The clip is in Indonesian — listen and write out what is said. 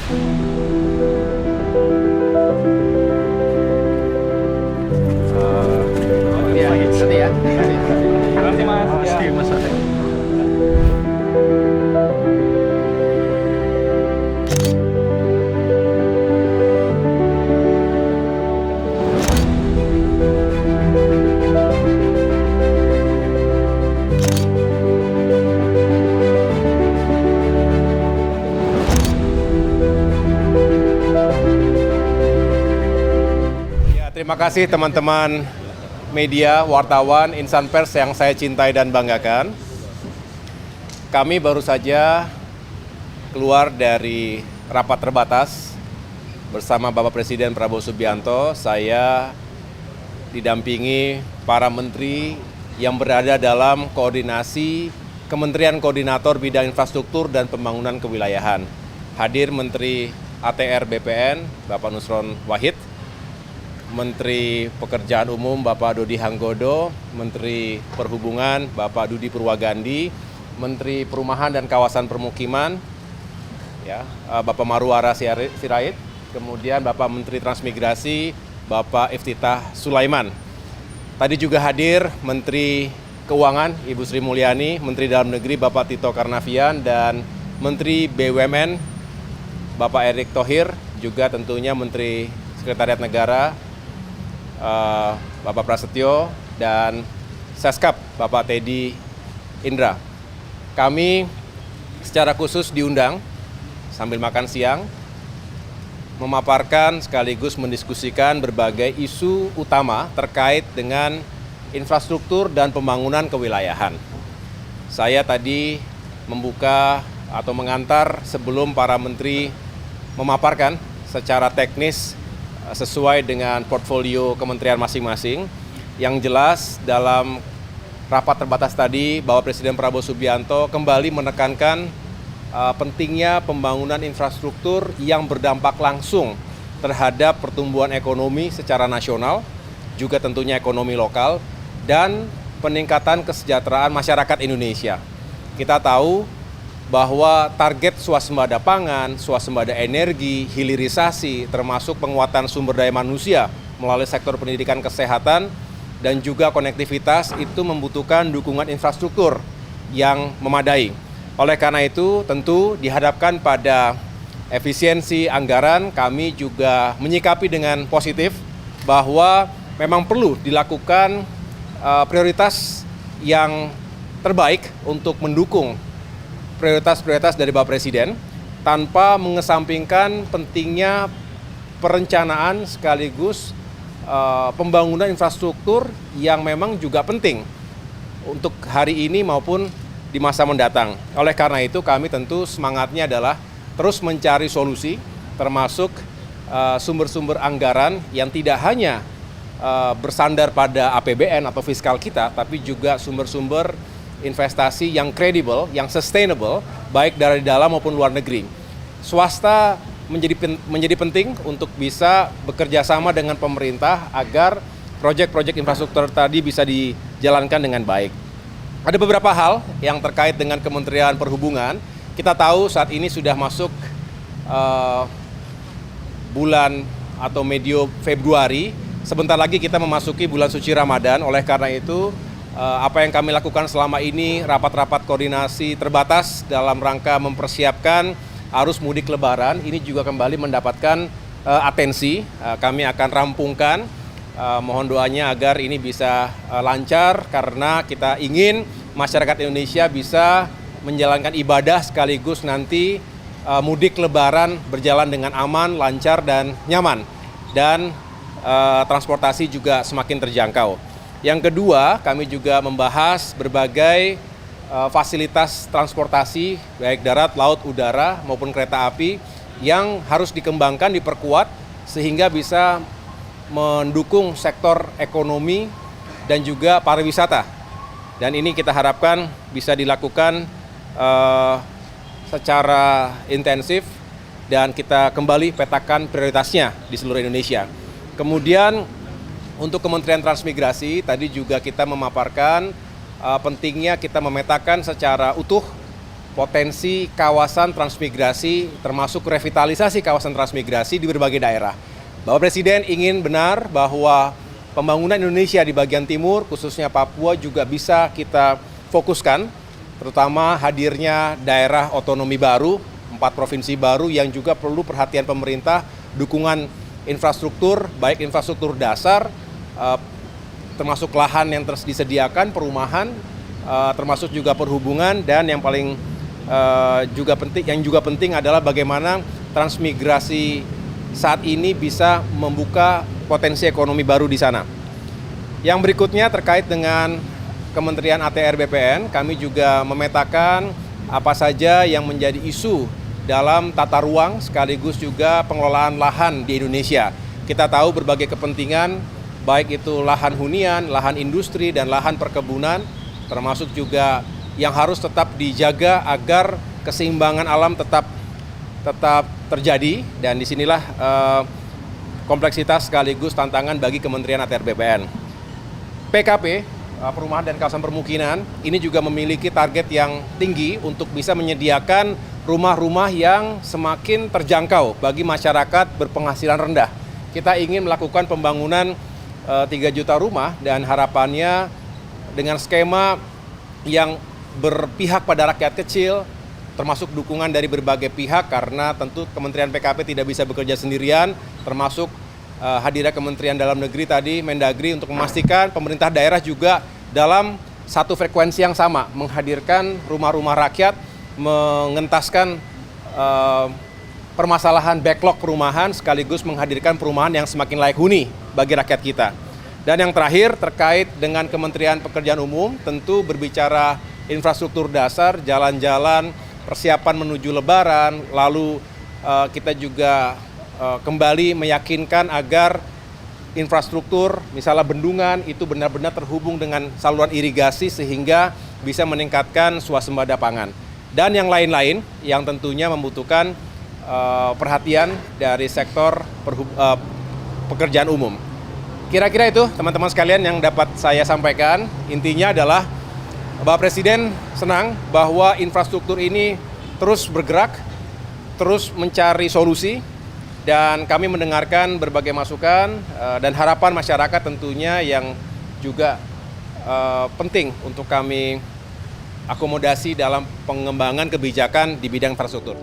Terima kasih Mas. Makasih Mas Ade. Terima kasih teman-teman media, wartawan, insan pers yang saya cintai dan banggakan. Kami baru saja keluar dari rapat terbatas bersama Bapak Presiden Prabowo Subianto. Saya didampingi para menteri yang berada dalam koordinasi Kementerian Koordinator Bidang Infrastruktur dan Pembangunan Kewilayahan. Hadir Menteri ATR BPN, Bapak Nusron Wahid, Menteri Pekerjaan Umum Bapak Dodi Hanggodo, Menteri Perhubungan Bapak Dudi Purwagandi, Menteri Perumahan dan Kawasan Permukiman ya, Bapak Marwara Sirait, kemudian Bapak Menteri Transmigrasi Bapak Iftitah Sulaiman. Tadi juga hadir Menteri Keuangan Ibu Sri Mulyani, Menteri Dalam Negeri Bapak Tito Karnavian, dan Menteri BUMN Bapak Erick Thohir, juga tentunya Menteri Sekretariat Negara Bapak Prasetyo, dan Seskap Bapak Teddy Indra. Kami secara khusus diundang sambil makan siang memaparkan sekaligus mendiskusikan berbagai isu utama terkait dengan infrastruktur dan pembangunan kewilayahan. Saya tadi membuka atau mengantar sebelum para menteri memaparkan secara teknis sesuai dengan portfolio kementerian masing-masing. Yang jelas dalam rapat terbatas tadi, Bapak Presiden Prabowo Subianto kembali menekankan pentingnya pembangunan infrastruktur yang berdampak langsung terhadap pertumbuhan ekonomi secara nasional, juga tentunya ekonomi lokal, dan peningkatan kesejahteraan masyarakat Indonesia. Kita tahu bahwa target swasembada pangan, swasembada energi, hilirisasi, termasuk penguatan sumber daya manusia melalui sektor pendidikan, kesehatan, dan juga konektivitas itu membutuhkan dukungan infrastruktur yang memadai. Oleh karena itu, tentu dihadapkan pada efisiensi anggaran, kami juga menyikapi dengan positif bahwa memang perlu dilakukan prioritas yang terbaik untuk mendukung prioritas-prioritas dari Bapak Presiden tanpa mengesampingkan pentingnya perencanaan sekaligus pembangunan infrastruktur yang memang juga penting untuk hari ini maupun di masa mendatang. Oleh karena itu kami tentu semangatnya adalah terus mencari solusi termasuk sumber-sumber anggaran yang tidak hanya bersandar pada APBN atau fiskal kita, tapi juga sumber-sumber investasi yang kredibel, yang sustainable, baik dari dalam maupun luar negeri. Swasta menjadi penting untuk bisa bekerja sama dengan pemerintah agar proyek-proyek infrastruktur tadi bisa dijalankan dengan baik. Ada beberapa hal yang terkait dengan Kementerian Perhubungan. Kita tahu saat ini sudah masuk bulan atau medio Februari. Sebentar lagi kita memasuki bulan suci Ramadan. Oleh karena itu, apa yang kami lakukan selama ini, rapat-rapat koordinasi terbatas dalam rangka mempersiapkan arus mudik Lebaran, ini juga kembali mendapatkan atensi. Kami akan rampungkan, mohon doanya agar ini bisa lancar, karena kita ingin masyarakat Indonesia bisa menjalankan ibadah sekaligus nanti mudik Lebaran berjalan dengan aman, lancar, dan nyaman. Dan transportasi juga semakin terjangkau. Yang kedua, kami juga membahas berbagai fasilitas transportasi, baik darat, laut, udara, maupun kereta api, yang harus dikembangkan, diperkuat, sehingga bisa mendukung sektor ekonomi dan juga pariwisata. Dan ini kita harapkan bisa dilakukan secara intensif, dan kita kembali petakan prioritasnya di seluruh Indonesia. Kemudian, untuk Kementerian Transmigrasi, tadi juga kita memaparkan pentingnya kita memetakan secara utuh potensi kawasan transmigrasi, termasuk revitalisasi kawasan transmigrasi di berbagai daerah. Bapak Presiden ingin benar bahwa pembangunan Indonesia di bagian timur, khususnya Papua, juga bisa kita fokuskan, terutama hadirnya daerah otonomi baru, 4 provinsi baru yang juga perlu perhatian pemerintah, dukungan infrastruktur, baik infrastruktur dasar, termasuk lahan yang disediakan, perumahan, termasuk juga perhubungan, dan yang paling juga penting adalah bagaimana transmigrasi saat ini bisa membuka potensi ekonomi baru di sana. Yang berikutnya terkait dengan Kementerian ATR BPN, kami juga memetakan apa saja yang menjadi isu dalam tata ruang sekaligus juga pengelolaan lahan di Indonesia. Kita tahu berbagai kepentingan, baik itu lahan hunian, lahan industri, dan lahan perkebunan, termasuk juga yang harus tetap dijaga agar keseimbangan alam tetap terjadi, dan disinilah kompleksitas sekaligus tantangan bagi Kementerian ATR BPN. PKP, Perumahan dan Kawasan Permukiman, ini juga memiliki target yang tinggi untuk bisa menyediakan rumah-rumah yang semakin terjangkau bagi masyarakat berpenghasilan rendah. Kita ingin melakukan pembangunan 3 juta rumah, dan harapannya dengan skema yang berpihak pada rakyat kecil, termasuk dukungan dari berbagai pihak, karena tentu Kementerian PKP tidak bisa bekerja sendirian, termasuk hadirnya Kementerian Dalam Negeri tadi, Mendagri, untuk memastikan pemerintah daerah juga dalam satu frekuensi yang sama, menghadirkan rumah-rumah rakyat, mengentaskan permasalahan backlog perumahan, sekaligus menghadirkan perumahan yang semakin layak huni bagi rakyat kita. Dan yang terakhir terkait dengan Kementerian Pekerjaan Umum, tentu berbicara infrastruktur dasar, jalan-jalan, persiapan menuju Lebaran, lalu kita juga kembali meyakinkan agar infrastruktur, misalnya bendungan, itu benar-benar terhubung dengan saluran irigasi sehingga bisa meningkatkan swasembada pangan. Dan yang lain-lain yang tentunya membutuhkan perhatian dari sektor pekerjaan umum. Kira-kira itu teman-teman sekalian yang dapat saya sampaikan. Intinya adalah Bapak Presiden senang bahwa infrastruktur ini terus bergerak, terus mencari solusi, dan kami mendengarkan berbagai masukan dan harapan masyarakat tentunya yang juga penting untuk kami akomodasi dalam pengembangan kebijakan di bidang infrastruktur.